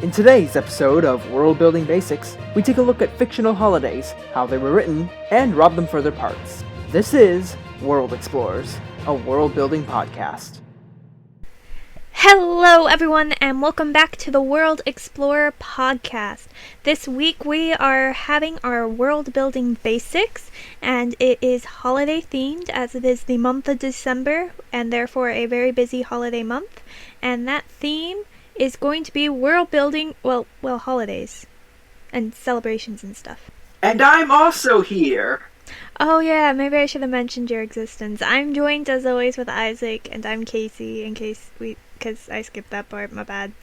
In today's episode of Worldbuilding Basics, we take a look at fictional holidays, how they were written, and rob them for their parts. This is World Explorers, a world-building podcast. Hello everyone and welcome back to the World Explorer podcast. This week we are having our world building basics and it is holiday themed as it is the month of December and therefore a very busy holiday month, and that theme is going to be world building, well holidays and celebrations and stuff. And I'm also here. Oh yeah, maybe I should have mentioned your existence. I'm joined as always with Isaac and I'm Casey because I skipped that part, my bad.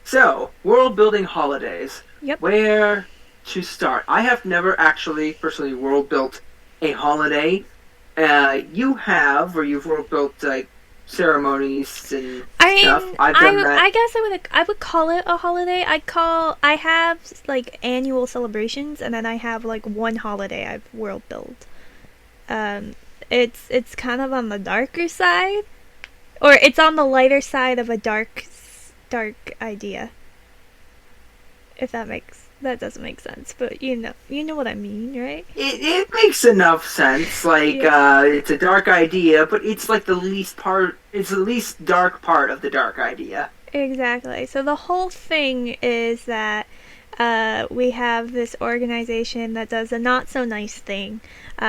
So, world-building holidays. Yep. Where to start? I have never actually personally world-built a holiday. You have, or you've world-built like ceremonies and stuff. I've done that. I guess I would call it a holiday. I have like annual celebrations, and then I have like one holiday I've world-built. It's kind of on the darker side. Or it's on the lighter side of a dark idea. If that doesn't make sense, but you know what I mean, right? It makes enough sense. Like, yeah. It's a dark idea, but it's like the least dark part of the dark idea. Exactly. So the whole thing is that we have this organization that does a not so nice thing,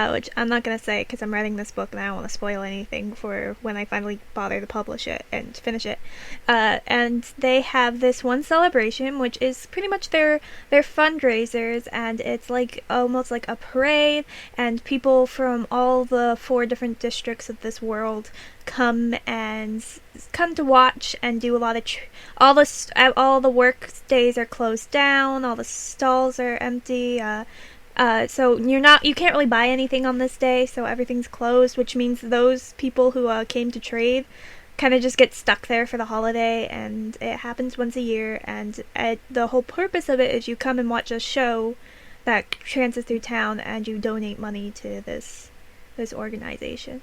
which I'm not going to say because I'm writing this book and I don't want to spoil anything for when I finally bother to publish it and finish it. And they have this one celebration, which is pretty much their fundraisers, and it's like almost like a parade, and people from all the 4 different districts of this world come to watch and do a lot of all the work days are closed down, all the stalls are empty, so you can't really buy anything on this day, so everything's closed, which means those people who came to trade kind of just get stuck there for the holiday, and it happens once a year, and the whole purpose of it is you come and watch a show that trances through town and you donate money to this organization.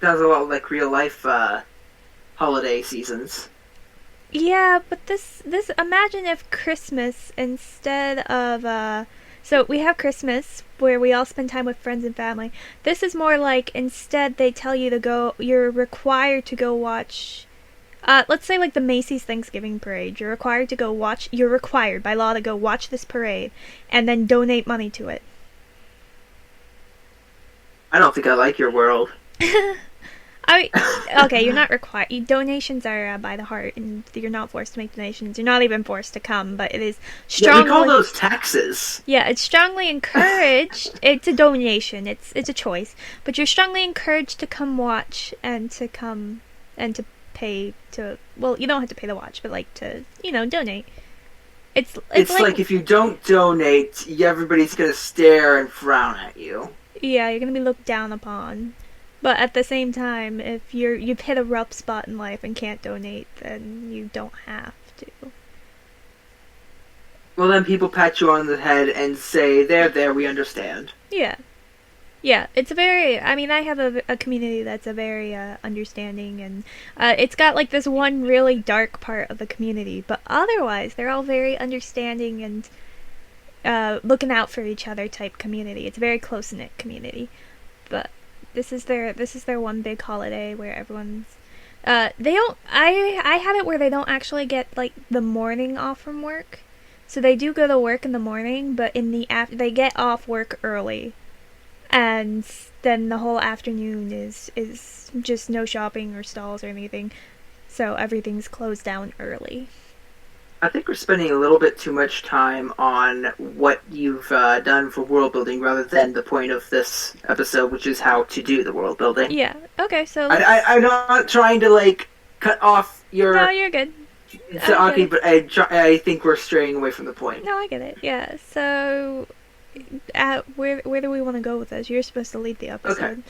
Sounds a lot like real life holiday seasons. Yeah, but this imagine if Christmas instead of so we have Christmas where we all spend time with friends and family. This is more like instead they tell you to go, you're required to go watch let's say like the Macy's Thanksgiving parade. You're required by law to go watch this parade and then donate money to it. I don't think I like your world. Okay, you're not required. Donations are by the heart, and you're not forced to make donations. You're not even forced to come, but it is strongly... Yeah, we call those taxes. Yeah, it's strongly encouraged. It's a donation. It's a choice. But you're strongly encouraged to come watch and to come and to pay to... Well, you don't have to pay to watch, but like to, donate. It's like if you don't donate, everybody's going to stare and frown at you. Yeah, you're going to be looked down upon. But at the same time, if you've hit a rough spot in life and can't donate, then you don't have to. Well, then people pat you on the head and say, there, we understand. Yeah. Yeah, it's I have a community that's a very understanding, and it's got like this one really dark part of the community, but otherwise they're all very understanding and looking out for each other type community. It's a very close-knit community. But This is their one big holiday where everyone's I have it where they don't actually get like the morning off from work. So they do go to work in the morning, but they get off work early. And then the whole afternoon is just no shopping or stalls or anything. So everything's closed down early. I think we're spending a little bit too much time on what you've done for world building rather than the point of this episode, which is how to do the world building. Yeah. Okay. So I'm not trying to like cut off your. No, you're good. Okay, but I think we're straying away from the point. No, I get it. Yeah. So, where do we want to go with this? You're supposed to lead the episode. Okay.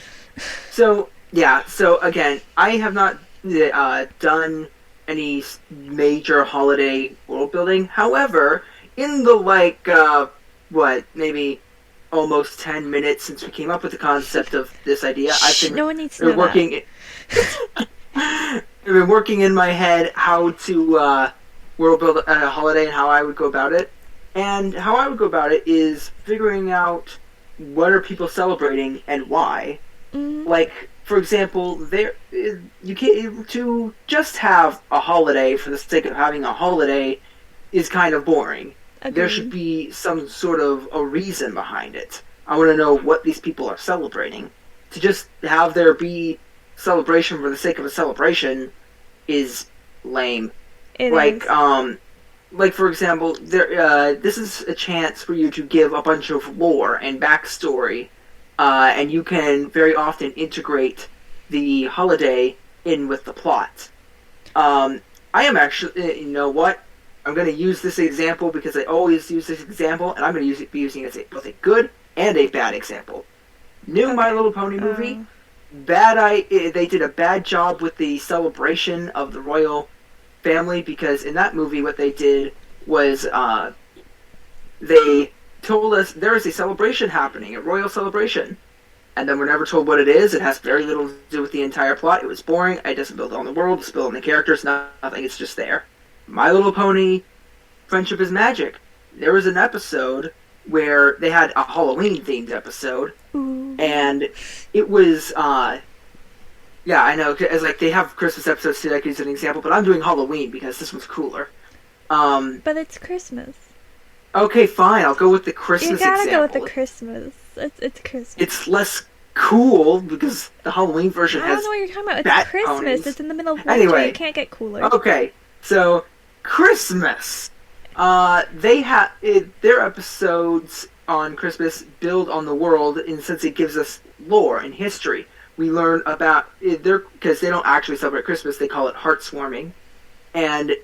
So again, I have not done any major holiday world building. However, in the maybe almost 10 minutes since we came up with the concept of this idea, I've been no one needs to know working. I've been working in my head how to world build a holiday and how I would go about it. And how I would go about it is figuring out what are people celebrating and why. Mm-hmm. Like, for example, there you can to just have a holiday for the sake of having a holiday is kind of boring. There should Agreed. be some sort of a reason behind it. I want to know what these people are celebrating. To just have there be celebration for the sake of a celebration is lame. It Like, is. like for example, this is a chance for you to give a bunch of lore and backstory, and you can very often integrate the holiday in with the plot. I am actually, you know what? I'm going to use this example because I always use this example, and I'm going to be using it as both a good and a bad example. New My Okay. Little Pony movie, Uh, they did a bad job with the celebration of the royal family because in that movie what they did was they told us there is a celebration happening, a royal celebration, and then we're never told what it is. It has very little to do with the entire plot. It was boring. It doesn't build on the world. It doesn't build on the characters. Nothing. It's just there. My Little Pony, Friendship is Magic. There was an episode where they had a Halloween themed episode, ooh. and it was yeah, I know. As like they have Christmas episodes too, like as an example, but I'm doing Halloween because this one's cooler. Um, But it's Christmas. okay, fine. I'll go with the You Christmas gotta go with the example. Christmas. It's Christmas. It's less cool because the Halloween version I don't has know what you're talking about. It's bat Christmas. ponies. It's in the middle of winter. You Anyway, can't get cooler. okay, so Christmas. They have their episodes on Christmas build on the world, and since it gives us lore and history, we learn about their because they don't actually celebrate Christmas. They call it Heartswarming, and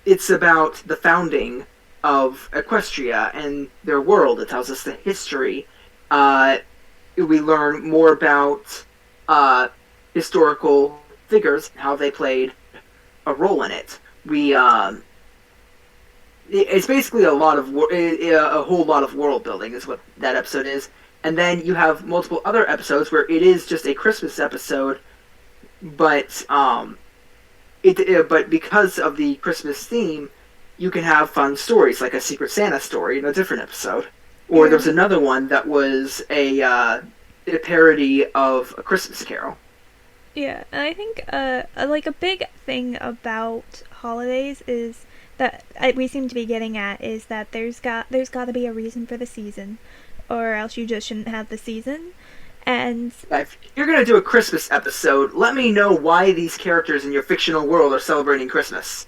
it's about the founding of Equestria and their world. It tells us the history. We learn more about historical figures, how they played a role in it. It's basically a whole lot of world building is what that episode is. And then you have multiple other episodes where it is just a Christmas episode, but but because of the Christmas theme, you can have fun stories like a Secret Santa story in a different episode. Or Yeah. there's another one that was a parody of A Christmas Carol. Yeah, and I think like a big thing about holidays is that we seem to be getting at is that there's got to be a reason for the season, or else you just shouldn't have the season. And If you're going to do a Christmas episode, let me know why these characters in your fictional world are celebrating Christmas.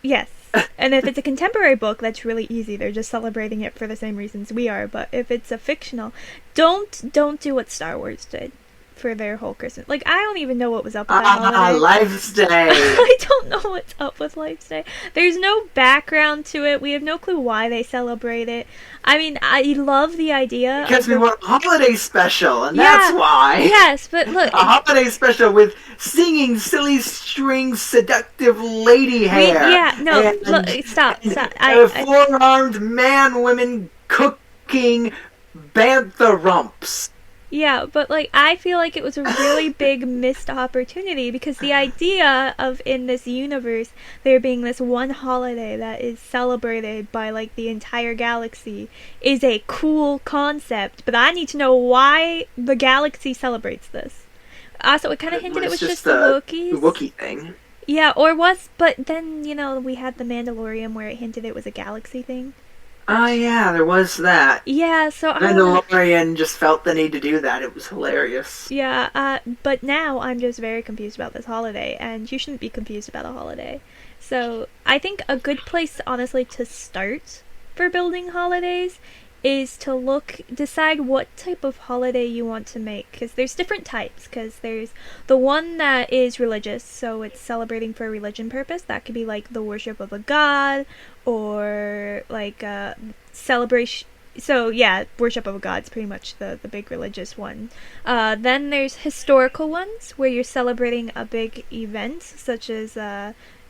yes, and if it's a contemporary book, that's really easy. They're just celebrating it for the same reasons we are. But if it's a fictional, don't do what Star Wars did for their whole Christmas. Like I don't even know what was up with that holiday. Life's Day. I don't know what's up with Life's Day. There's no background to it. We have no clue why they celebrate it. I mean, I love the idea Because of we the, want a holiday special, and yeah, that's why. yes, but look, A holiday special with singing, silly string, seductive lady hair. yeah, no, and, look, stop. a four-armed man, women cooking bantha rumps. Yeah, but like I feel like it was a really big missed opportunity because the idea of in this universe there being this one holiday that is celebrated by like the entire galaxy is a cool concept, but I need to know why the galaxy celebrates this. So it kind of hinted it was just the The Wookiees. Wookiee thing. Yeah, or was, but then we had the Mandalorian where it hinted it was a galaxy thing. Oh yeah, there was that. Yeah, so I Mandalorian just felt the need to do that. It was hilarious. Yeah, but now I'm just very confused about this holiday, and you shouldn't be confused about a holiday. So I think a good place, honestly, to start for building holidays is to decide what type of holiday you want to make, because there's different types, because there's the one that is religious, so it's celebrating for a religion purpose. That could be like the worship of a god, or like a celebration. So yeah, worship of a god's pretty much the big religious one. Then there's historical ones where you're celebrating a big event, such as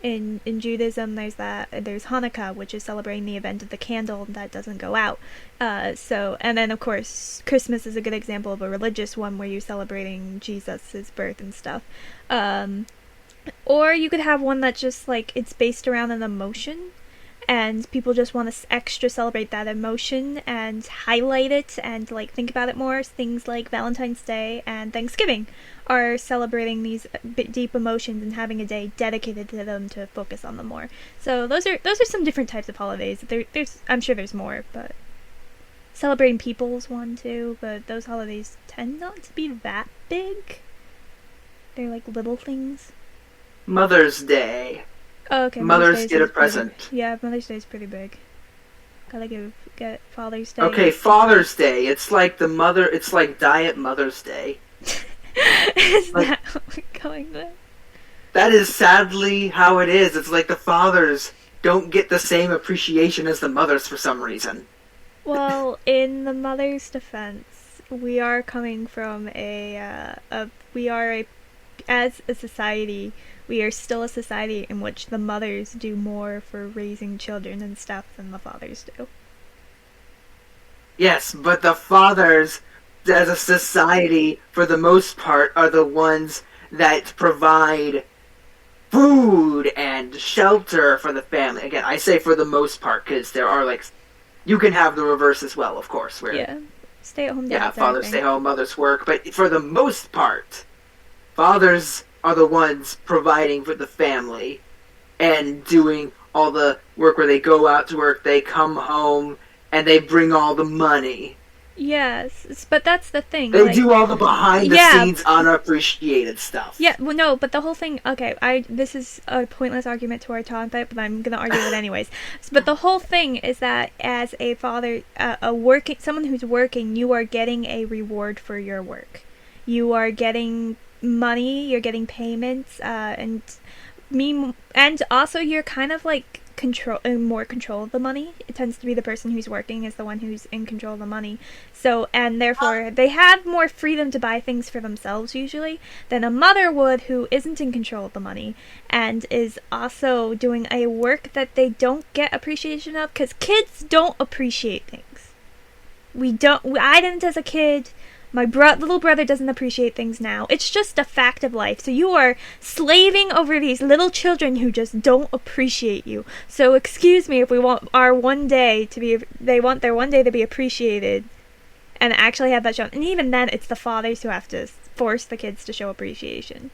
in Judaism there's Hanukkah, which is celebrating the event of the candle that doesn't go out. And then of course Christmas is a good example of a religious one where you're celebrating Jesus' birth and stuff. Or you could have one that's just like it's based around an emotion, and people just want to extra celebrate that emotion and highlight it and like think about it more. Things like Valentine's Day and Thanksgiving are celebrating these deep emotions and having a day dedicated to them to focus on them more. So those are some different types of holidays. There's I'm sure there's more, but celebrating people's one too. But those holidays tend not to be that big. They're like little things. Mother's Day. Oh, okay. Mothers get a pretty present. big. Yeah, Mother's Day is pretty big. Gotta get Father's Day. Okay, Father's Day. It's like the mother. It's like Diet Mother's Day. Is Like that what we're going with? that is sadly how it is. It's like the fathers don't get the same appreciation as the mothers for some reason. Well, in the mother's defense, we are coming from we are a as a society, we are still a society in which the mothers do more for raising children and stuff than the fathers do. Yes, but the fathers, as a society, for the most part, are the ones that provide food and shelter for the family. Again, I say for the most part because there are like you can have the reverse as well, of course. Where Yeah, stay at home yeah, dads. fathers stay home, mothers work, but for the most part, fathers are the ones providing for the family and doing all the work where they go out to work, they come home, and they bring all the money. Yes, but that's the thing. They Like, do all the behind the yeah, scenes unappreciated stuff. yeah. Well, no, but the whole thing. Okay, this is a pointless argument to our topic, but I'm gonna argue it anyways. But the whole thing is that as a father, someone who's working, you are getting a reward for your work. You are getting money. You're getting payments, and also you're kind of like more control of the money. It tends to be the person who's working is the one who's in control of the money. So, and therefore they have more freedom to buy things for themselves usually than a mother would who isn't in control of the money and is also doing a work that they don't get appreciation of because kids don't appreciate things. I didn't as a kid. My little brother doesn't appreciate things now. It's just a fact of life. So you are slaving over these little children who just don't appreciate you. So excuse me if we want our one day to be, they want their one day to be appreciated and actually have that shown. And even then, it's the fathers who have to force the kids to show appreciation.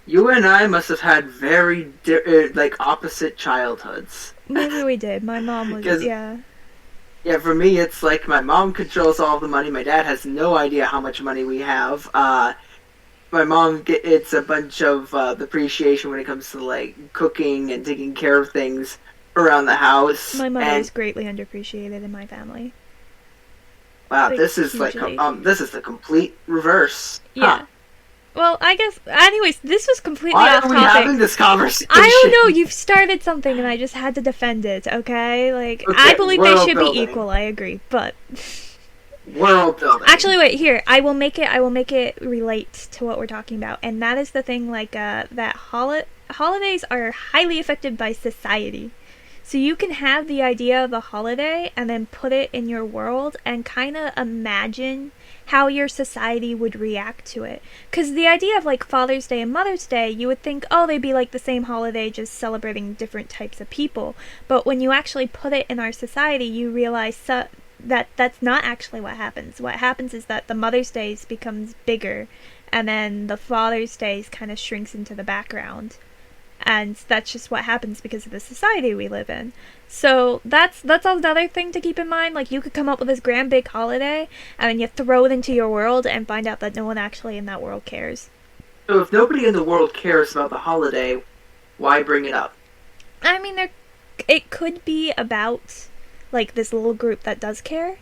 You and I must have had very like opposite childhoods. Maybe we did. My mom was, yeah. Yeah, for me, it's like my mom controls all the money. My dad has no idea how much money we have. My mom it's a bunch of appreciation when it comes to like cooking and taking care of things around the house. My mother is greatly underappreciated in my family. Wow, Like, this is hugely. like this is the complete reverse. Yeah. Huh. Well, I guess. Anyways, this was completely Why off are we topic. having this conversation? I don't know. You've started something, and I just had to defend it. Okay, like Okay, I believe they should be Worldbuilding. equal. I agree, but Worldbuilding. actually, wait here. I will make it relate to what we're talking about, and that is the thing. Like that holidays are highly affected by society. So you can have the idea of a holiday and then put it in your world and kind of imagine how your society would react to it. Because the idea of like Father's Day and Mother's Day, you would think, oh, they'd be like the same holiday, just celebrating different types of people. But when you actually put it in our society, you realize that that's not actually what happens. What happens is that the Mother's Day becomes bigger, and then the Father's Day kind of shrinks into the background. And that's just what happens because of the society we live in. So that's another thing to keep in mind. Like, you could come up with this grand big holiday and then you throw it into your world and find out that no one actually in that world cares. So if nobody in the world cares about the holiday, why bring it up? I mean, it could be about like this little group that does care,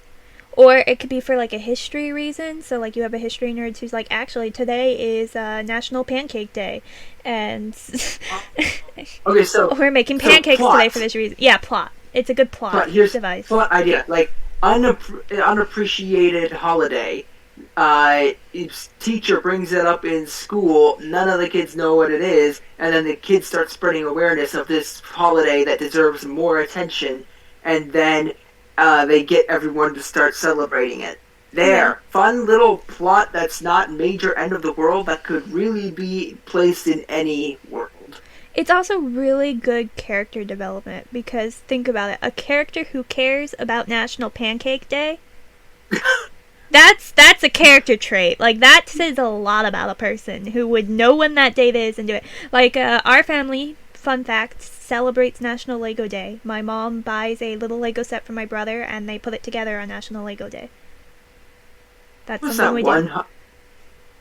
or it could be for like a history reason. So like you have a history nerd who's like, actually today is National Pancake Day, and Okay, so we're making pancakes plot. today for this reason. Yeah, plot. It's a good plot Here's device. plot idea. Like unappreciated holiday. Teacher brings it up in school. None of the kids know what it is, and then the kids start spreading awareness of this holiday that deserves more attention, and then they get everyone to start celebrating it. Yeah. There, fun little plot that's not major end of the world that could really be placed in any world. It's also really good character development because think about it. A character who cares about National Pancake Day, that's a character trait. Like that says a lot about a person who would know when that date is and do it. Like our family, fun fact, celebrates National Lego Day. My mom buys a little Lego set for my brother and they put it together on National Lego Day. That's What was something that we do. one?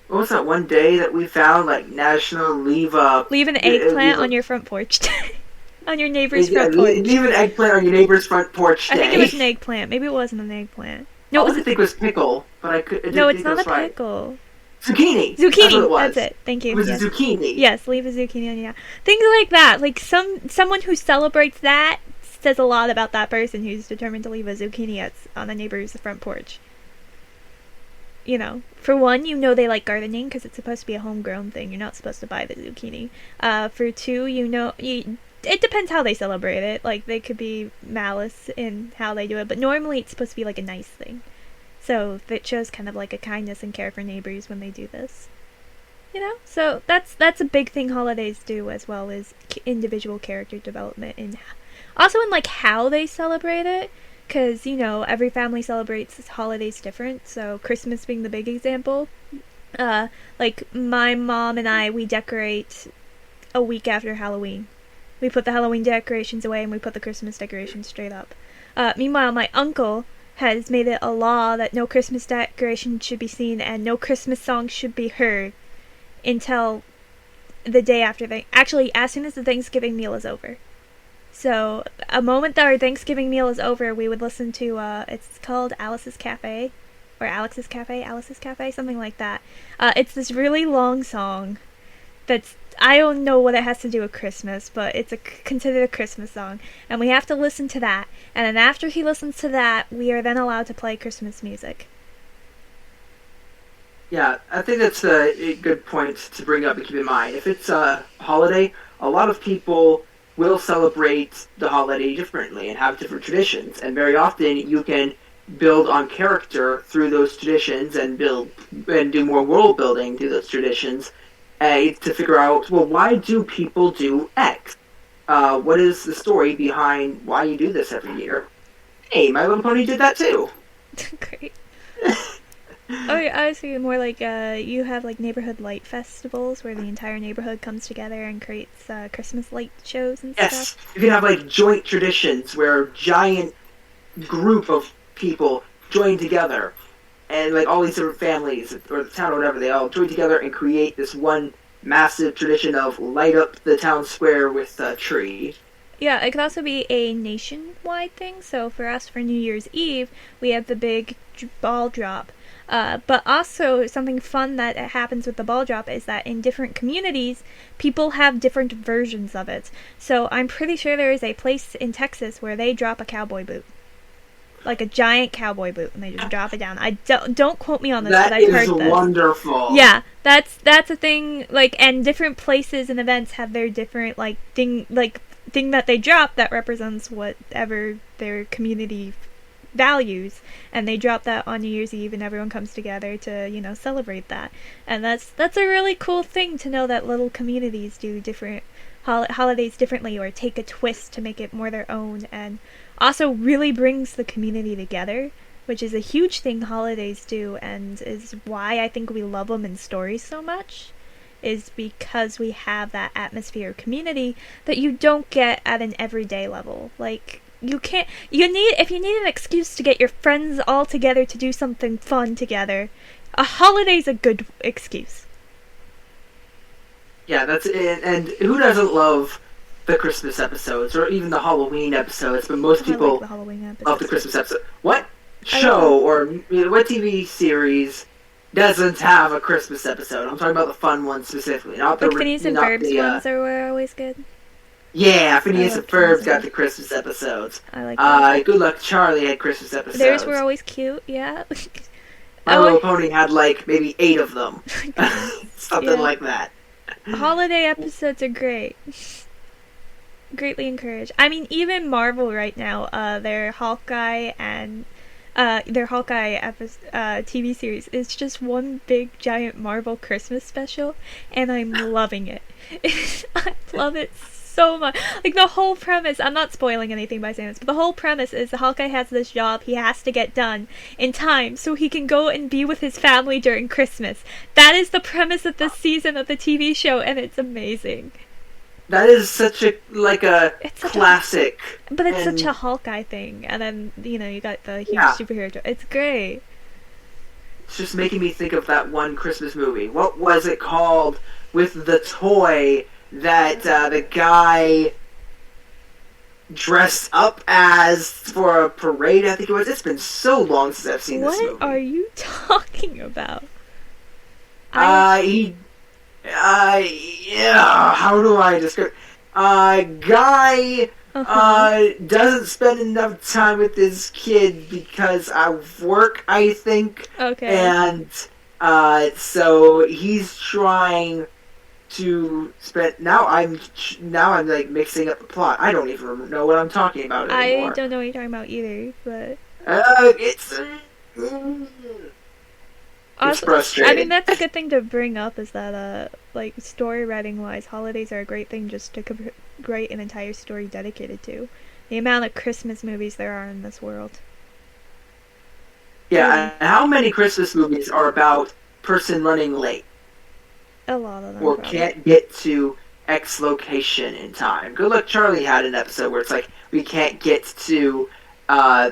What was that one day that we found like National Leave Leave an eggplant on your front porch. On your neighbor's yeah, front porch. leave an eggplant on your neighbor's front porch I day. think it was an eggplant. Maybe it wasn't an eggplant. No, I it was think it was pickle, but I didn't no, think it's it not was a right. pickle. Zucchini. Zucchini. That's what it was. That's it. Thank you. It was Yes. a zucchini. Yes, leave a zucchini on your. Things like that. Like someone who celebrates that says a lot about that person who's determined to leave a zucchini on a neighbor's front porch. You know, for one, you know they like gardening because it's supposed to be a homegrown thing. You're not supposed to buy the zucchini. For two, it depends how they celebrate it. Like they could be malice in how they do it, but normally it's supposed to be like a nice thing. So it shows kind of like a kindness and care for neighbors when they do this. You know, so that's a big thing holidays do as well as individual character development and also in like how they celebrate it. Because, you know, every family celebrates holidays different. So, Christmas being the big example. Like, my mom and I, we decorate a week after Halloween. We put the Halloween decorations away and we put the Christmas decorations straight up. Meanwhile, my uncle has made it a law that no Christmas decorations should be seen and no Christmas songs should be heard until the day after. Actually, as soon as the Thanksgiving meal is over. So, a moment that our Thanksgiving meal is over, we would listen to, it's called Alice's Cafe, or Alex's Cafe, something like that. It's this really long song I don't know what it has to do with Christmas, but it's considered a Christmas song. And we have to listen to that. And then after he listens to that, we are then allowed to play Christmas music. Yeah, I think that's a good point to bring up and keep in mind. If it's a holiday, a lot of people will celebrate the holiday differently and have different traditions. And very often you can build on character through those traditions and do more world building through those traditions to figure out, well, why do people do X? What is the story behind why you do this every year? Hey, My Little Pony did that too. Great. Oh, I was thinking more like you have like neighborhood light festivals where the entire neighborhood comes together and creates Christmas light shows and Yes, stuff. you can have like joint traditions where a giant group of people join together, and like all these different families or the town or whatever, they all join together and create this one massive tradition of light up the town square with a tree. Yeah, it could also be a nationwide thing. So for us, for New Year's Eve, we have the big ball drop. But also, something fun that happens with the ball drop is that in different communities, people have different versions of it. So I'm pretty sure there is a place in Texas where they drop a cowboy boot. Like a giant cowboy boot, and they just drop it down. I don't quote me on this, but I've heard this. That is wonderful. Yeah, that's a thing. Like, and different places and events have their different thing that they drop that represents whatever their community values, and they drop that on New Year's Eve, and everyone comes together to celebrate that. And that's a really cool thing to know that little communities do different holidays differently or take a twist to make it more their own, and also really brings the community together, which is a huge thing holidays do, and is why I think we love them in stories so much, is because we have that atmosphere of community that you don't get at an everyday level. Like, if you need an excuse to get your friends all together to do something fun together, a holiday's a good excuse. Yeah, that's it. And who doesn't love the Christmas episodes or even the Halloween episodes? But most people the Halloween episodes. love the Christmas episode. What show or what TV series doesn't have a Christmas episode? I'm talking about the fun ones specifically, not the Phineas and Ferb's ones were always good. Yeah, Phineas and Ferb's got the Christmas episodes. I like that. Good Luck Charlie had Christmas episodes. Theirs were always cute, yeah. My Little Pony had like maybe 8 of them. Something like that. Holiday episodes are great. Greatly encouraged. I mean, even Marvel right now, their Hawkeye and their Hawkeye TV series is just one big giant Marvel Christmas special, and I'm loving it. I love it so much. Like the whole premise, I'm not spoiling anything by saying this, but the whole premise is the Hawkeye has this job he has to get done in time so he can go and be with his family during Christmas. That is the premise of this season of the TV show, and it's amazing. That is such a It's such classic. but it's And such a Hawkeye thing, and then you got the huge yeah, superhero. It's great. it's just making me think of that one Christmas movie. What was it called with the toy that the guy dressed up as for a parade? I think it was. It's been so long since I've seen this What are movie. you talking about? I He yeah, how do I describe? Guy uh huh. doesn't spend enough time with his kid because of work, I think, Okay. and so he's trying to spend. Now I'm like mixing up the plot. I don't even know what I'm talking about I anymore. don't know what you're talking about either, but It's it's also, I mean frustrating. that's a good thing to bring up is that like story writing wise, holidays are a great thing just to write an entire story dedicated to. The amount of Christmas movies there are in this world. Really, Yeah, and how many Christmas movies are about person running late a lot of them or probably. can't get to X location in time? Good Luck Charlie had an episode where it's like we can't get to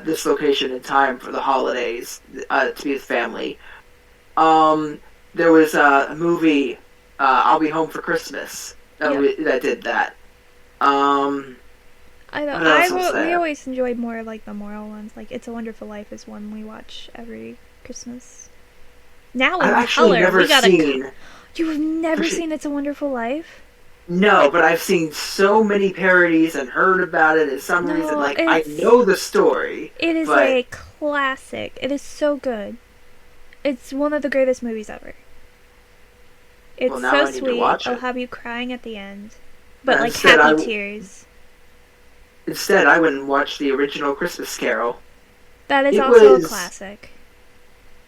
this location in time for the holidays to be with family. Um, there was a movie, I'll Be Home for Christmas, Yep. that did that. Um, I don't. what else was We there? always enjoyed more like the moral ones. Like It's a Wonderful Life is one we watch every Christmas. Now I've in actually color, never we got a. seen. You have never seen It's a Wonderful Life? No, but I've seen so many parodies and heard about it as some reason. No, Like, I know the story, it is but, a classic. It is so good. It's one of the greatest movies ever. well, It's now so I need to sweet. watch It'll it. have you crying at the end, but like Instead, happy tears. I went and watched the original Christmas Carol. That is It also a was, classic.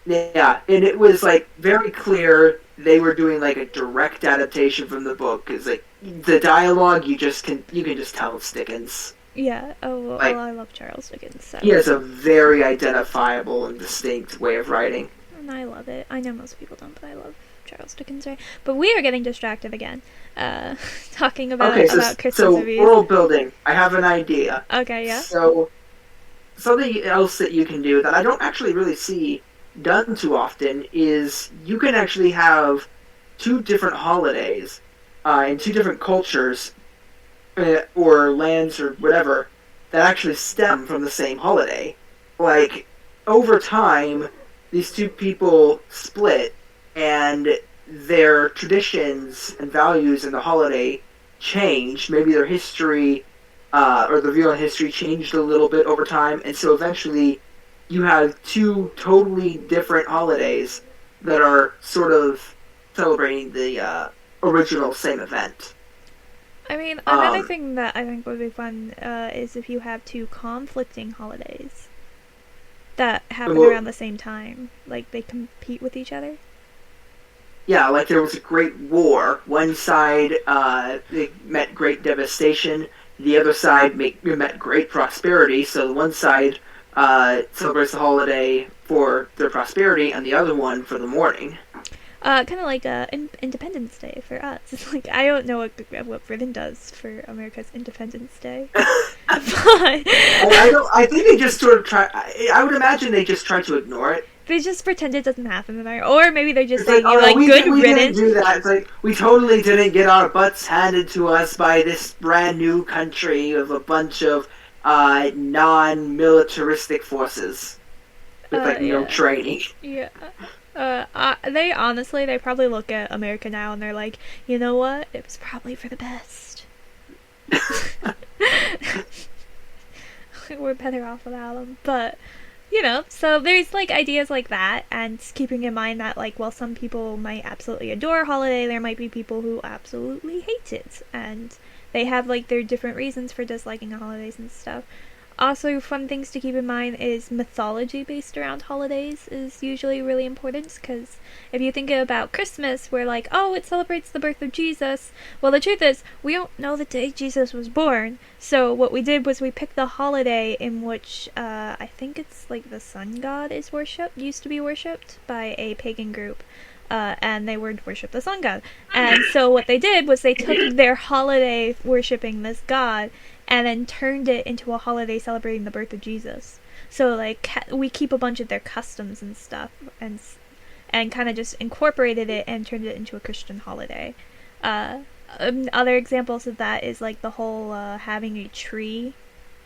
yeah, and it was like very clear they were doing like a direct adaptation from the book because like the dialogue you can just tell it's Dickens. Yeah. Oh, well, Like I love Charles Dickens, he so has a very identifiable and distinct way of writing. and I love it. I know most people don't, but I love Charles Dickens. Right? But we are getting distracted again. Uh, talking Okay, about Christmas so movies. world building. I have an idea. Okay. Yeah. So something else that you can do that I don't actually really see done too often is you can actually have two different holidays in two different cultures or lands or whatever that actually stem from the same holiday. Like, over time, these two people split and their traditions and values in the holiday changed. Maybe their history or the view on history changed a little bit over time, and so eventually you have two totally different holidays that are sort of celebrating the original same event. I mean, another Um, thing that I think would be fun is if you have two conflicting holidays that happen well, around the same time. Like, they compete with each other. yeah, like there was a great war. One side they met great devastation. The other side met great prosperity. So the one side celebrates the holiday for their prosperity, and the other one for the mourning. Kind of like Independence Day for us. It's like I don't know what Britain does for America's Independence Day, but I don't. I think they just sort of try. I would imagine they just try to ignore it. they just pretend it doesn't happen there, or maybe they're just It's like, saying oh you no, like good we didn't riddance. do that. It's like we totally didn't get our butts handed to us by this brand new country of a bunch of non-militaristic forces with like no Yeah, training. yeah. They honestly, they probably look at America now and they're like, you know what? It was probably for the best. We're better off without them, but so there's like ideas like that, and keeping in mind that like while some people might absolutely adore a holiday, there might be people who absolutely hate it, and they have like their different reasons for disliking the holidays and stuff. Also, fun things to keep in mind is mythology based around holidays is usually really important because if you think about Christmas, we're like, oh, it celebrates the birth of Jesus. Well, the truth is, we don't know the day Jesus was born. So what we did was we picked the holiday in which I think it's like the sun god is worshipped, used to be worshipped by a pagan group. And they would worship the sun god. And so what they did was they took their holiday worshipping this god and then turned it into a holiday celebrating the birth of Jesus. So like we keep a bunch of their customs and stuff, and kind of just incorporated it and turned it into a Christian holiday. Other examples of that is like the whole having a tree.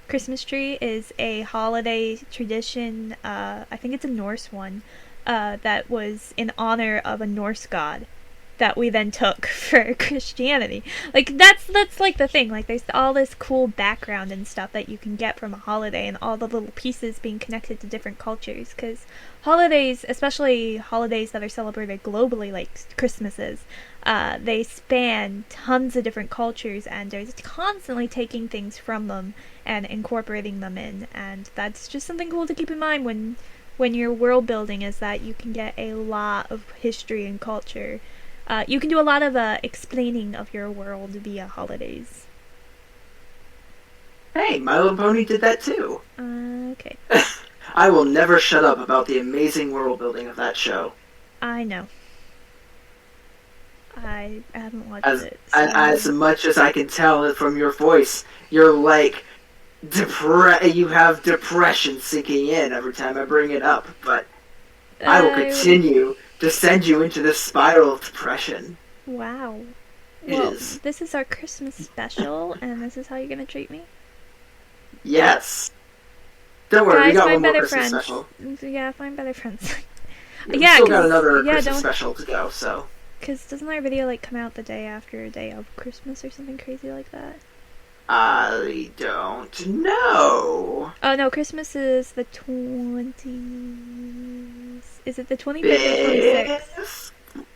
Christmas tree is a holiday tradition. I think it's a Norse one. That was in honor of a Norse god that we then took for Christianity. Like that's like the thing. Like there's all this cool background and stuff that you can get from a holiday, and all the little pieces being connected to different cultures. Because holidays, especially holidays that are celebrated globally, like Christmases, they span tons of different cultures, and there's constantly taking things from them and incorporating them in. And that's just something cool to keep in mind when you're world building, is that you can get a lot of history and culture. You can do a lot of explaining of your world via holidays. Hey, My Little Pony did that too. Okay. I will never shut up about the amazing world building of that show. I know. I haven't watched it. So. As much as I can tell from your voice, you're like you have depression sinking in every time I bring it up, but I will continue to send you into this spiral of depression. Wow. Well, it is. This is our Christmas special, and this is how you're gonna treat me? Yes. Don't worry, guys, we got one more Christmas friends. Special. Yeah, find better friends. We still got another Christmas special to go, so. Because doesn't our video like come out the day after a day of Christmas or something crazy like that? I don't know. Oh no, Christmas is the 20s. Is it the 25th or 26th?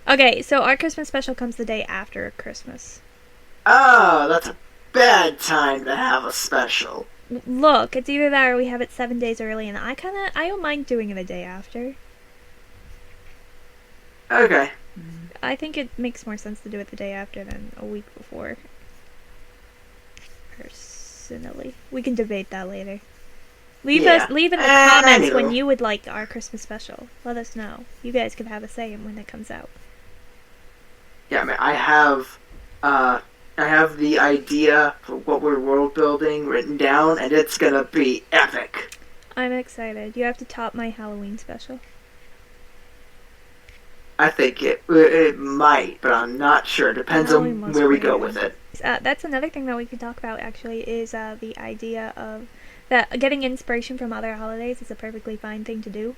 Okay, so our Christmas special comes the day after Christmas. Oh, that's a bad time to have a special. Look, it's either that or we have it 7 days early, and I don't mind doing it a day after. Okay. I think it makes more sense to do it the day after than a week before. Personally, we can debate that later. Leave in the comments when you would like our Christmas special. Let us know. You guys can have a say in when it comes out. Yeah, I mean, I have the idea for what we're world building written down, and it's gonna be epic. I'm excited. You have to top my Halloween special. I think it might, but I'm not sure. Depends on where we go with it. That's another thing that we could talk about, actually, is the idea of that getting inspiration from other holidays is a perfectly fine thing to do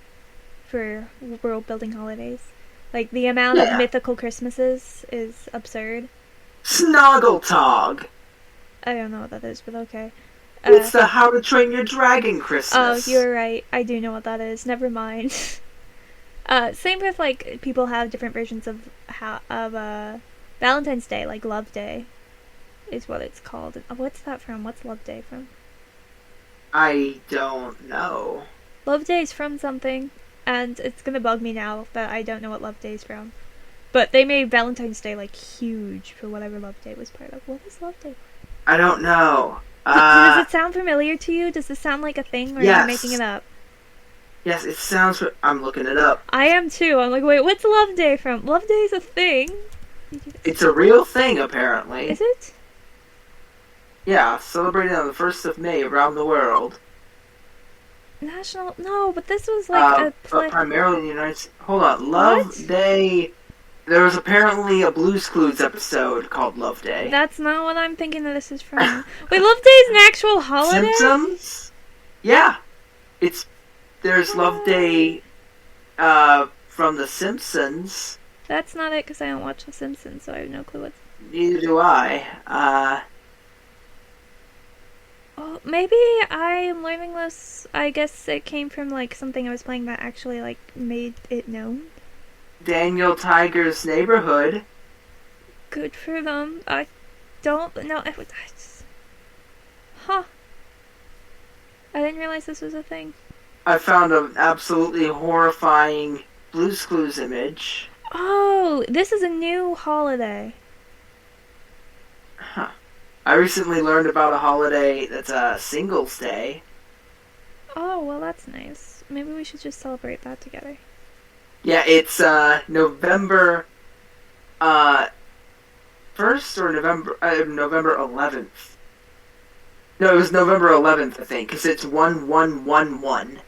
for world building holidays. Like, the amount of mythical Christmases is absurd. Snoggletog! I don't know what that is, but okay. It's the How to Train Your Dragon Christmas. Oh, you're right. I do know what that is. Never mind. Same with, like, people have different versions of Valentine's Day, like Love Day is what it's called. What's that from? What's Love Day from? I don't know. Love Day is from something, and it's gonna bug me now that I don't know what Love Day is from. But they made Valentine's Day, like, huge for whatever Love Day was part of. What is Love Day? I don't know. Does it sound familiar to you? Does this sound like a thing, or are you making it up? Yes, it sounds... I'm looking it up. I am too. I'm like, wait, what's Love Day from? Love Day is a thing. It's a real thing, apparently. Is it? Yeah, celebrated on the 1st of May around the world. No, but this was like but primarily in the United States. Hold on, Love Day... There was apparently a Blue's Clues episode called Love Day. That's not what I'm thinking that this is from. Wait, Love Day is an actual holiday? Simpsons? Yeah. There's Love Day from The Simpsons. That's not it, because I don't watch The Simpsons, so I have no clue what... Neither do I. Oh, maybe I am learning this... I guess it came from, like, something I was playing that actually, like, made it known. Daniel Tiger's Neighborhood. Good for them. I don't know. Huh. I didn't realize this was a thing. I found an absolutely horrifying Blue's Clues image. Oh, this is a new holiday. Huh. I recently learned about a holiday that's a Singles Day. Oh, well, that's nice. Maybe we should just celebrate that together. Yeah, it's November first or November 11th. No, it was November 11th, I think, because it's 1111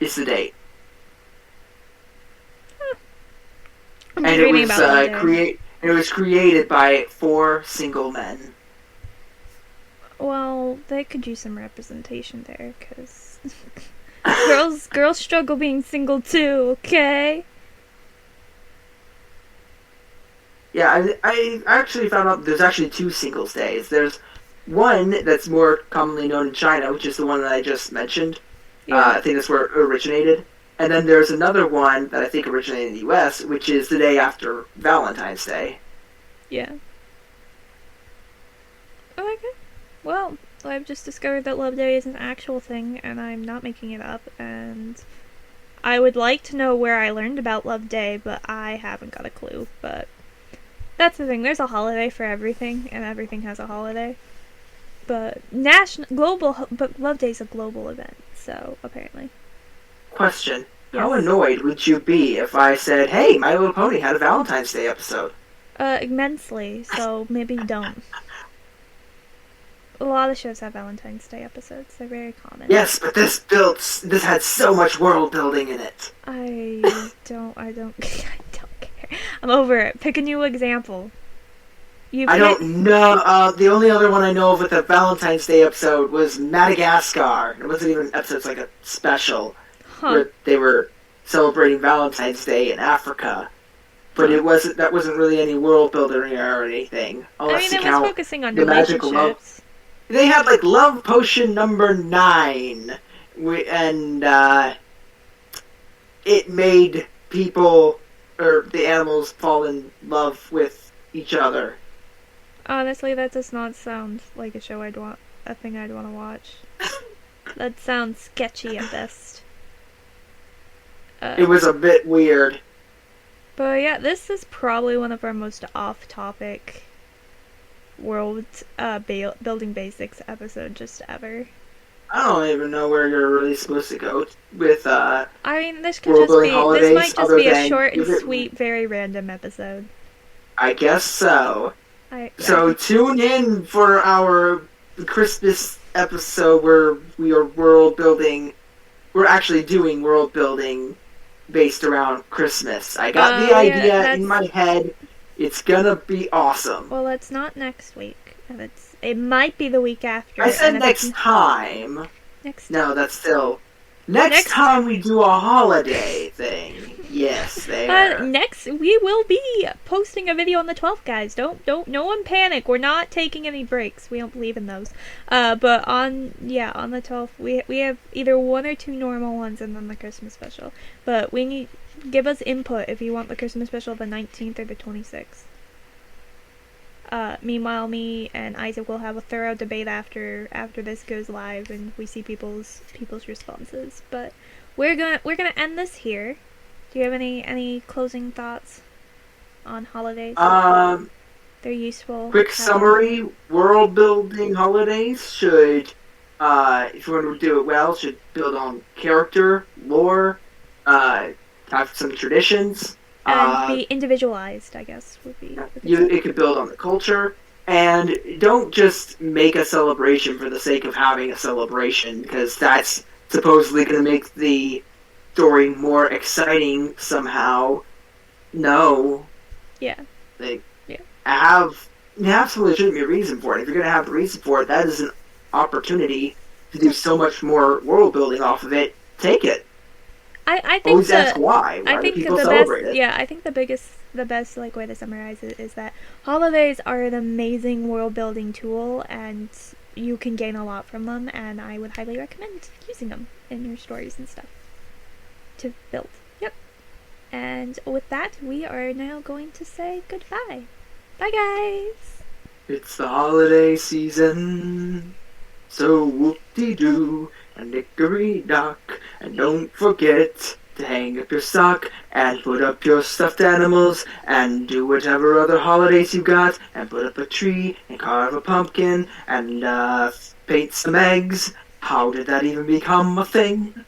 is the date. I'm just And reading about Love Day. it was created by four single men. Well, they could use some representation there, because girls struggle being single too, okay? Yeah, I actually found out there's actually two Singles Days. There's one that's more commonly known in China, which is the one that I just mentioned. Yeah. I think that's where it originated. And then there's another one that I think originated in the U.S., which is the day after Valentine's Day. Yeah. Oh, okay. Well, I've just discovered that Love Day is an actual thing, and I'm not making it up, and I would like to know where I learned about Love Day, but I haven't got a clue. But that's the thing, there's a holiday for everything, and everything has a holiday. But but Love Day is a global event, so apparently. Question. How Yes. annoyed would you be if I said, hey, My Little Pony had a Valentine's Day episode? Immensely, so maybe don't. A lot of shows have Valentine's Day episodes. They're very common. Yes, but this had so much world building in it. I don't care. I'm over it. Pick a new example. You I can't. don't know. The only other one I know of with a Valentine's Day episode was Madagascar. It wasn't even an episode; it's like a special Huh. where they were celebrating Valentine's Day in Africa. But it wasn't. That wasn't really any world building or anything, I unless mean, you it was count focusing on the magical love. relationships. They had like Love Potion number 9, and it made people or the animals fall in love with each other. Honestly, that does not sound like a thing I'd want to watch. That sounds sketchy at best. It was a bit weird. But yeah, this is probably one of our most off-topic building basics episode just ever. I don't even know where you're really supposed to go with I mean, world building holidays. this might just be a than short and sweet, very random episode. I guess so. So I tune in for our Christmas episode where we are world building. We're actually doing world building based around Christmas. I got the idea in my head. It's gonna be awesome. Well, it's not next week. It might be the week after. I said next time. No, that's still next time we do a holiday thing. Yes, there. Next, we will be posting a video on the 12th, guys. Don't, no one panic. We're not taking any breaks. We don't believe in those. But on the 12th, we have either one or two normal ones and then the Christmas special. But give us input if you want the Christmas special the 19th or the 26th. Meanwhile, me and Isaac will have a thorough debate after this goes live and we see people's responses. But we're gonna end this here. Do you have any closing thoughts on holidays? They're useful. Quick summary: world building holidays should, if you want to do it well, should build on character, lore, have some traditions. And be individualized, I guess, would be. It could build on the culture, and don't just make a celebration for the sake of having a celebration, because that's supposedly going to make the story more exciting somehow. No. Yeah. Have some legitimate reason for it. If you're going to have a reason for it, that is an opportunity to do so much more world building off of it. Take it. I think always ask why. Why do people celebrate it? Yeah, I think the best way to summarize it is that holidays are an amazing world building tool, and you can gain a lot from them. And I would highly recommend using them in your stories and stuff to build. Yep. And with that, we are now going to say goodbye. Bye, guys. It's the holiday season, so whoop-de-doo. and dickory-dock. And don't forget to hang up your sock and put up your stuffed animals and do whatever other holidays you got and put up a tree and carve a pumpkin and paint some eggs. How did that even become a thing?